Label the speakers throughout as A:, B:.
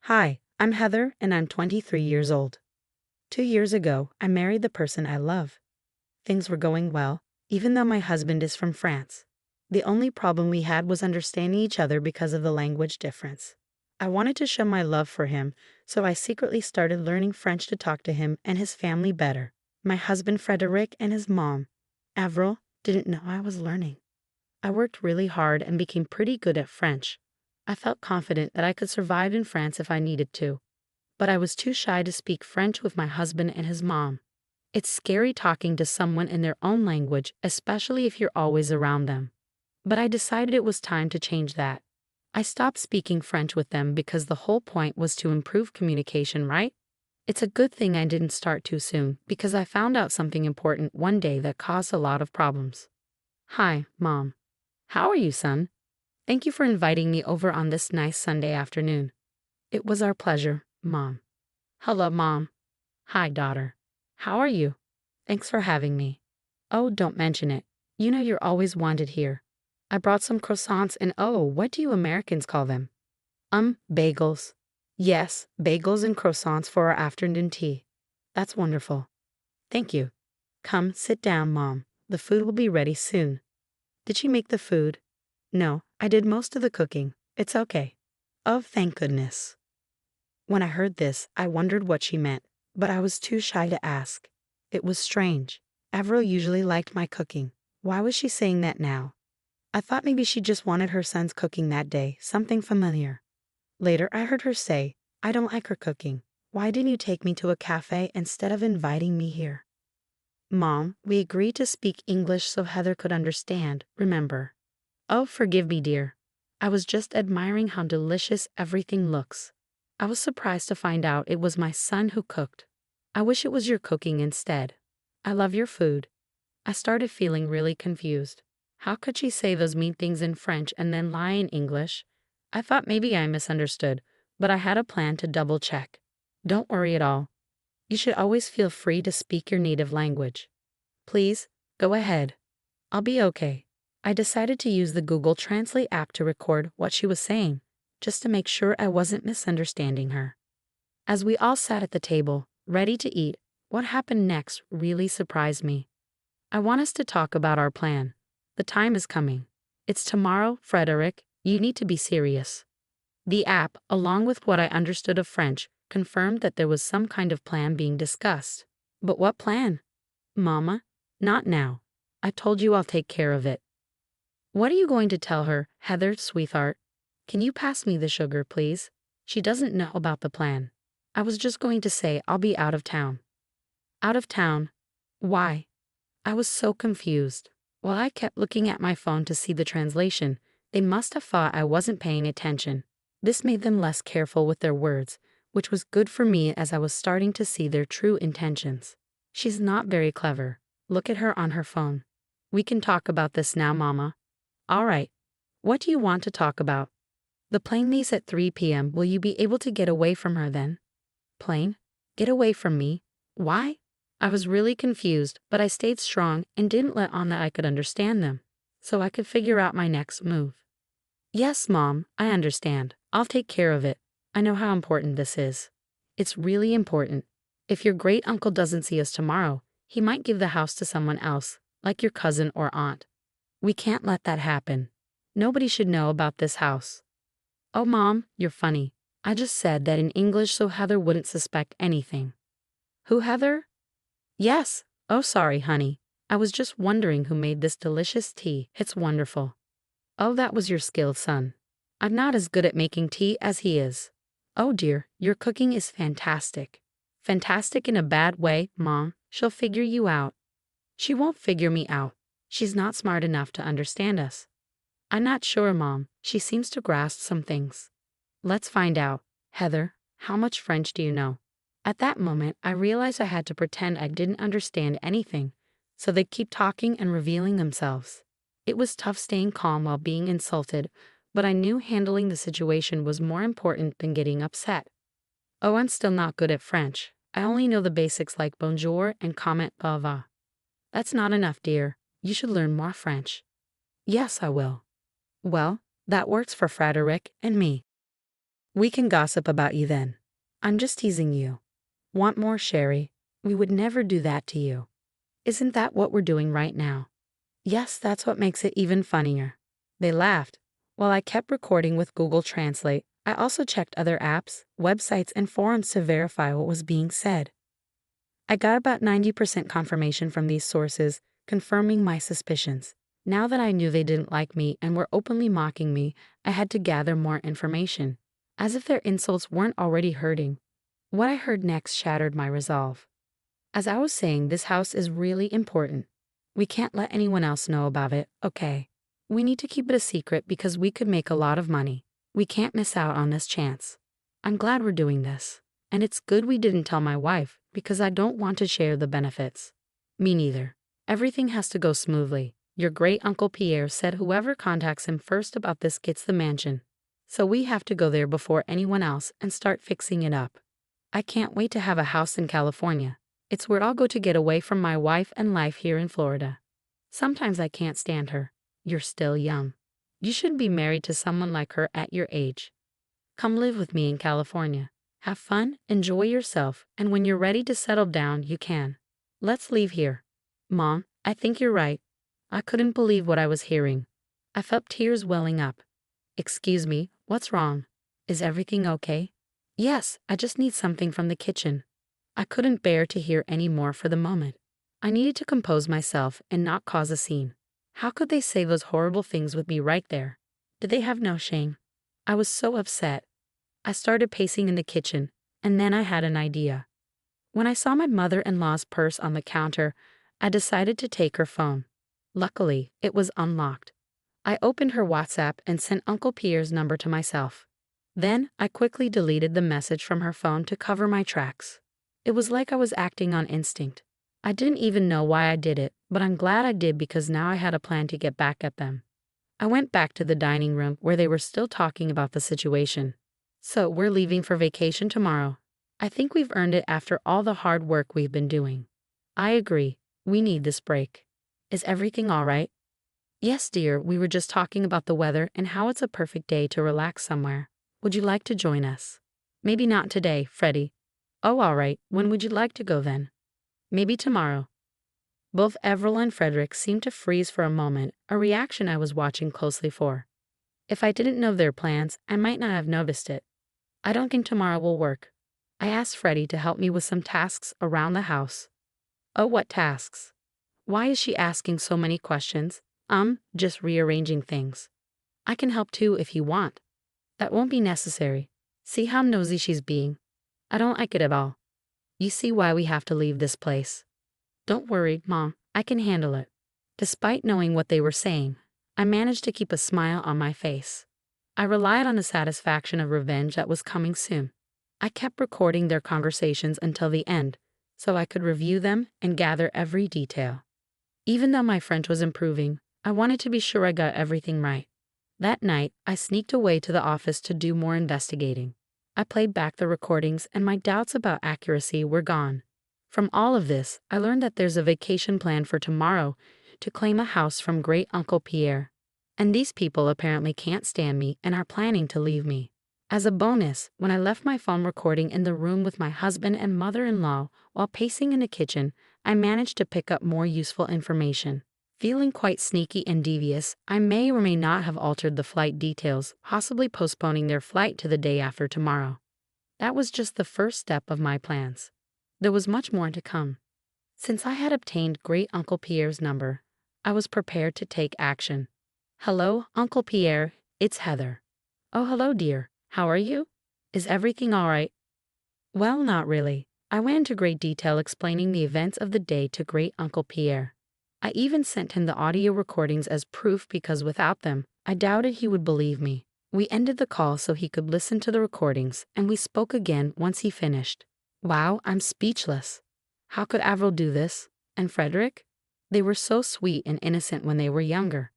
A: Hi, I'm Heather and I'm 23 years old. 2 years ago, I married the person I love. Things were going well, even though my husband is from France. The only problem we had was understanding each other because of the language difference. I wanted to show my love for him, so I secretly started learning French to talk to him and his family better. My husband Frederic and his mom, Avril, didn't know I was learning. I worked really hard and became pretty good at French. I felt confident that I could survive in France if I needed to, but I was too shy to speak French with my husband and his mom. It's scary talking to someone in their own language, especially if you're always around them. But I decided it was time to change that. I stopped speaking French with them because the whole point was to improve communication, right? It's a good thing I didn't start too soon because I found out something important one day that caused a lot of problems. Hi, Mom. How are you, son? Thank you for inviting me over on this nice Sunday afternoon. It was our pleasure, Mom. Hello, Mom. Hi, daughter. How are you? Thanks for having me. Oh, don't mention it. You know you're always wanted here. I brought some croissants and what do you Americans call them? Bagels. Yes, bagels and croissants for our afternoon tea. That's wonderful. Thank you. Come, sit down, Mom. The food will be ready soon. Did she make the food? No, I did most of the cooking. It's okay. Oh, thank goodness. When I heard this, I wondered what she meant, but I was too shy to ask. It was strange. Avril usually liked my cooking. Why was she saying that now? I thought maybe she just wanted her son's cooking that day, something familiar. Later, I heard her say, I don't like her cooking. Why didn't you take me to a cafe instead of inviting me here? Mom, we agreed to speak English so Heather could understand, remember? Oh, forgive me, dear. I was just admiring how delicious everything looks. I was surprised to find out it was my son who cooked. I wish it was your cooking instead. I love your food. I started feeling really confused. How could she say those mean things in French and then lie in English? I thought maybe I misunderstood, but I had a plan to double check. Don't worry at all. You should always feel free to speak your native language. Please, go ahead. I'll be okay. I decided to use the Google Translate app to record what she was saying, just to make sure I wasn't misunderstanding her. As we all sat at the table, ready to eat, what happened next really surprised me. I want us to talk about our plan. The time is coming. It's tomorrow, Frederick. You need to be serious. The app, along with what I understood of French, confirmed that there was some kind of plan being discussed. But what plan? Mama, not now. I told you I'll take care of it. What are you going to tell her, Heather, sweetheart? Can you pass me the sugar, please? She doesn't know about the plan. I was just going to say I'll be out of town. Out of town? Why? I was so confused. While I kept looking at my phone to see the translation, they must have thought I wasn't paying attention. This made them less careful with their words, which was good for me as I was starting to see their true intentions. She's not very clever. Look at her on her phone. We can talk about this now, Mama. All right. What do you want to talk about? The plane leaves at 3 p.m. Will you be able to get away from her then? Plane? Get away from me? Why? I was really confused, but I stayed strong and didn't let on that I could understand them, so I could figure out my next move. Yes, Mom, I understand. I'll take care of it. I know how important this is. It's really important. If your great uncle doesn't see us tomorrow, he might give the house to someone else, like your cousin or aunt. We can't let that happen. Nobody should know about this house. Oh, Mom, you're funny. I just said that in English so Heather wouldn't suspect anything. Who, Heather? Yes. Oh, sorry, honey. I was just wondering who made this delicious tea. It's wonderful. Oh, that was your skill, son. I'm not as good at making tea as he is. Oh dear, your cooking is fantastic. Fantastic in a bad way, Mom. She'll figure you out. She won't figure me out. She's not smart enough to understand us. I'm not sure, Mom. She seems to grasp some things. Let's find out. Heather, how much French do you know? At that moment, I realized I had to pretend I didn't understand anything, so they'd keep talking and revealing themselves. It was tough staying calm while being insulted, but I knew handling the situation was more important than getting upset. Oh, I'm still not good at French. I only know the basics like bonjour and comment va. That's not enough, dear. You should learn more French. Yes, I will. Well, that works for Frederick and me. We can gossip about you then. I'm just teasing you. Want more, Sherry? We would never do that to you. Isn't that what we're doing right now? Yes, that's what makes it even funnier. They laughed. While I kept recording with Google Translate, I also checked other apps, websites, and forums to verify what was being said. I got about 90% confirmation from these sources, confirming my suspicions. Now that I knew they didn't like me and were openly mocking me, I had to gather more information. As if their insults weren't already hurting. What I heard next shattered my resolve. As I was saying, this house is really important. We can't let anyone else know about it, okay? We need to keep it a secret because we could make a lot of money. We can't miss out on this chance. I'm glad we're doing this. And it's good we didn't tell my wife because I don't want to share the benefits. Me neither. Everything has to go smoothly. Your great Uncle Pierre said whoever contacts him first about this gets the mansion. So we have to go there before anyone else and start fixing it up. I can't wait to have a house in California. It's where I'll go to get away from my wife and life here in Florida. Sometimes I can't stand her. You're still young. You should be married to someone like her at your age. Come live with me in California. Have fun, enjoy yourself, and when you're ready to settle down, you can. Let's leave here. Mom, I think you're right. I couldn't believe what I was hearing. I felt tears welling up. Excuse me, what's wrong? Is everything okay? Yes, I just need something from the kitchen. I couldn't bear to hear any more for the moment. I needed to compose myself and not cause a scene. How could they say those horrible things with me right there? Did they have no shame? I was so upset. I started pacing in the kitchen, and then I had an idea. When I saw my mother-in-law's purse on the counter, I decided to take her phone. Luckily, it was unlocked. I opened her WhatsApp and sent Uncle Pierre's number to myself. Then, I quickly deleted the message from her phone to cover my tracks. It was like I was acting on instinct. I didn't even know why I did it, but I'm glad I did because now I had a plan to get back at them. I went back to the dining room where they were still talking about the situation. So, we're leaving for vacation tomorrow. I think we've earned it after all the hard work we've been doing. I agree. We need this break. Is everything all right? Yes, dear, we were just talking about the weather and how it's a perfect day to relax somewhere. Would you like to join us? Maybe not today, Freddie. Oh, all right. When would you like to go then? Maybe tomorrow. Both Avril and Frederick seemed to freeze for a moment, a reaction I was watching closely for. If I didn't know their plans, I might not have noticed it. I don't think tomorrow will work. I asked Freddie to help me with some tasks around the house. Oh, what tasks? Why is she asking so many questions? Just rearranging things. I can help too if you want. That won't be necessary. See how nosy she's being? I don't like it at all. You see why we have to leave this place. Don't worry, Mom, I can handle it. Despite knowing what they were saying, I managed to keep a smile on my face. I relied on the satisfaction of revenge that was coming soon. I kept recording their conversations until the end, so I could review them and gather every detail. Even though my French was improving, I wanted to be sure I got everything right. That night, I sneaked away to the office to do more investigating. I played back the recordings and my doubts about accuracy were gone. From all of this, I learned that there's a vacation planned for tomorrow to claim a house from Great Uncle Pierre. And these people apparently can't stand me and are planning to leave me. As a bonus, when I left my phone recording in the room with my husband and mother-in-law while pacing in the kitchen, I managed to pick up more useful information. Feeling quite sneaky and devious, I may or may not have altered the flight details, possibly postponing their flight to the day after tomorrow. That was just the first step of my plans. There was much more to come. Since I had obtained Great Uncle Pierre's number, I was prepared to take action. Hello, Uncle Pierre, it's Heather. Oh, hello, dear. How are you? Is everything all right? Well, not really. I went into great detail explaining the events of the day to Great Uncle Pierre. I even sent him the audio recordings as proof because without them, I doubted he would believe me. We ended the call so he could listen to the recordings, and we spoke again once he finished. Wow, I'm speechless. How could Avril do this? And Frederick? They were so sweet and innocent when they were younger.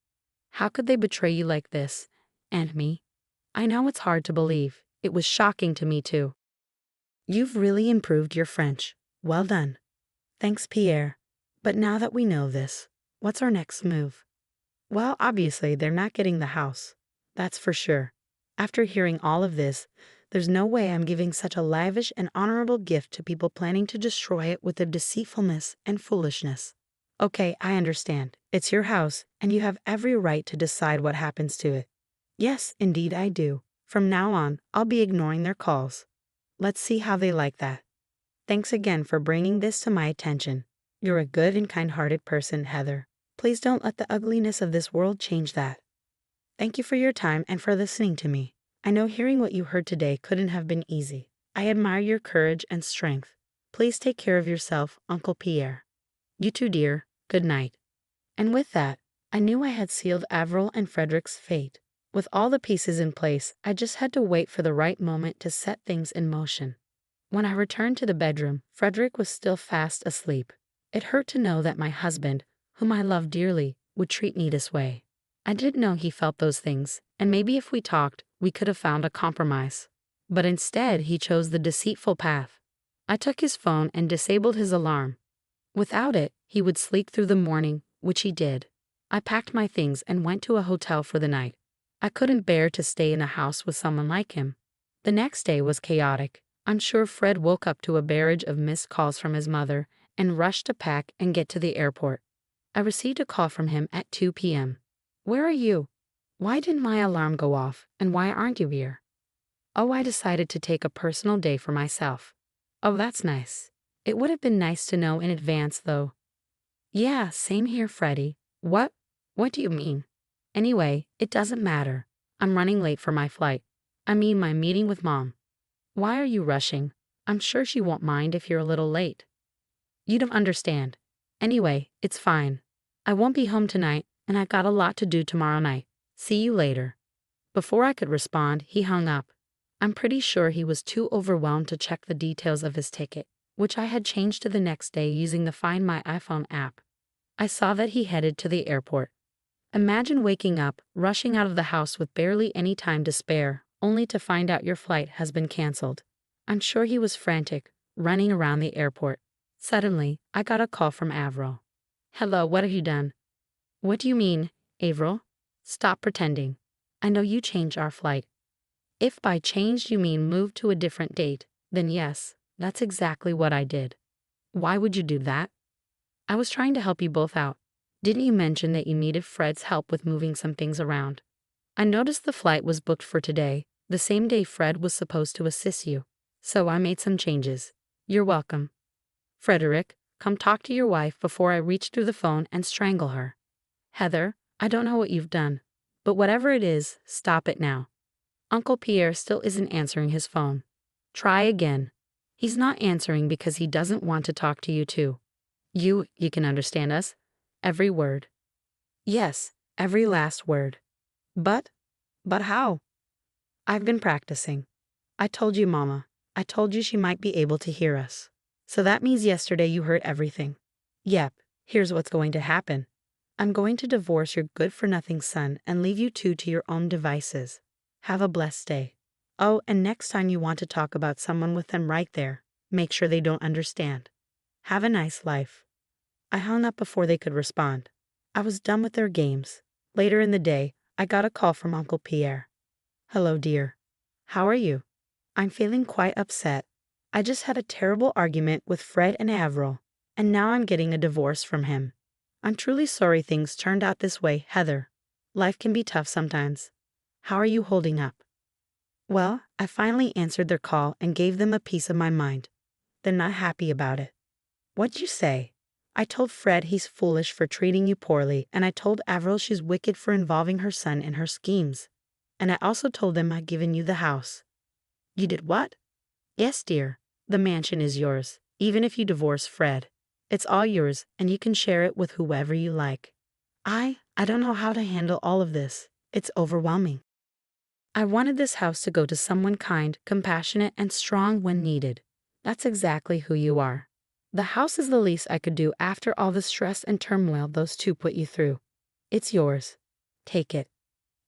A: How could they betray you like this? And me? I know it's hard to believe. It was shocking to me too. You've really improved your French. Well done. Thanks, Pierre. But now that we know this, what's our next move? Well, obviously, they're not getting the house. That's for sure. After hearing all of this, There's no way I'm giving such a lavish and honorable gift to people planning to destroy it with their deceitfulness and foolishness. Okay, I understand. It's your house, and you have every right to decide what happens to it. Yes, indeed I do. From now on, I'll be ignoring their calls. Let's see how they like that. Thanks again for bringing this to my attention. You're a good and kind-hearted person, Heather. Please don't let the ugliness of this world change that. Thank you for your time and for listening to me. I know hearing what you heard today couldn't have been easy. I admire your courage and strength. Please take care of yourself, Uncle Pierre. You too, dear. Good night. And with that, I knew I had sealed Avril and Frederick's fate. With all the pieces in place, I just had to wait for the right moment to set things in motion. When I returned to the bedroom, Frederick was still fast asleep. It hurt to know that my husband, whom I loved dearly, would treat me this way. I didn't know he felt those things, and maybe if we talked, we could have found a compromise. But instead, he chose the deceitful path. I took his phone and disabled his alarm. Without it, he would sleep through the morning, which he did. I packed my things and went to a hotel for the night. I couldn't bear to stay in a house with someone like him. The next day was chaotic. I'm sure Fred woke up to a barrage of missed calls from his mother and rushed to pack and get to the airport. I received a call from him at 2 p.m. Where are you? Why didn't my alarm go off, and why aren't you here? Oh, I decided to take a personal day for myself. Oh, that's nice. It would have been nice to know in advance, though. Yeah, same here, Freddie. What? What do you mean? Anyway, it doesn't matter. I'm running late for my flight. I mean my meeting with Mom. Why are you rushing? I'm sure she won't mind if you're a little late. You don't understand. Anyway, it's fine. I won't be home tonight, and I got a lot to do tomorrow night. See you later. Before I could respond, he hung up. I'm pretty sure he was too overwhelmed to check the details of his ticket, which I had changed to the next day using the Find My iPhone app. I saw that he headed to the airport. Imagine waking up, rushing out of the house with barely any time to spare, only to find out your flight has been canceled. I'm sure he was frantic, running around the airport. Suddenly, I got a call from Avril. Hello, what have you done? What do you mean, Avril? Stop pretending. I know you changed our flight. If by changed you mean moved to a different date, then yes, that's exactly what I did. Why would you do that? I was trying to help you both out. Didn't you mention that you needed Fred's help with moving some things around? I noticed the flight was booked for today, the same day Fred was supposed to assist you. So I made some changes. You're welcome. Frederick, come talk to your wife before I reach through the phone and strangle her. Heather, I don't know what you've done, but whatever it is, stop it now. Uncle Pierre still isn't answering his phone. Try again. He's not answering because he doesn't want to talk to you too. You can understand us? Every word. Yes, every last word. But how? I've been practicing. I told you, Mama. I told you she might be able to hear us. So that means yesterday you heard everything. Yep, here's what's going to happen. I'm going to divorce your good-for-nothing son and leave you two to your own devices. Have a blessed day. Oh, and next time you want to talk about someone with them right there, make sure they don't understand. Have a nice life. I hung up before they could respond. I was done with their games. Later in the day, I got a call from Uncle Pierre. Hello, dear. How are you? I'm feeling quite upset. I just had a terrible argument with Fred and Avril, and now I'm getting a divorce from him. I'm truly sorry things turned out this way, Heather. Life can be tough sometimes. How are you holding up? Well, I finally answered their call and gave them a piece of my mind. They're not happy about it. What'd you say? I told Fred he's foolish for treating you poorly, and I told Avril she's wicked for involving her son in her schemes. And I also told them I'd given you the house. You did what? Yes, dear. The mansion is yours, even if you divorce Fred. It's all yours, and you can share it with whoever you like. I don't know how to handle all of this. It's overwhelming. I wanted this house to go to someone kind, compassionate, and strong when needed. That's exactly who you are. The house is the least I could do after all the stress and turmoil those two put you through. It's yours. Take it.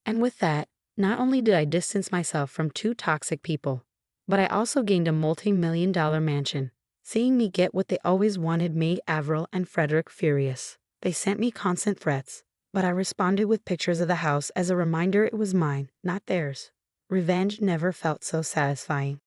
A: And with that, not only did I distance myself from two toxic people, but I also gained a multi-million-dollar mansion. Seeing me get what they always wanted made Avril and Frederick furious. They sent me constant threats, but I responded with pictures of the house as a reminder it was mine, not theirs. Revenge never felt so satisfying.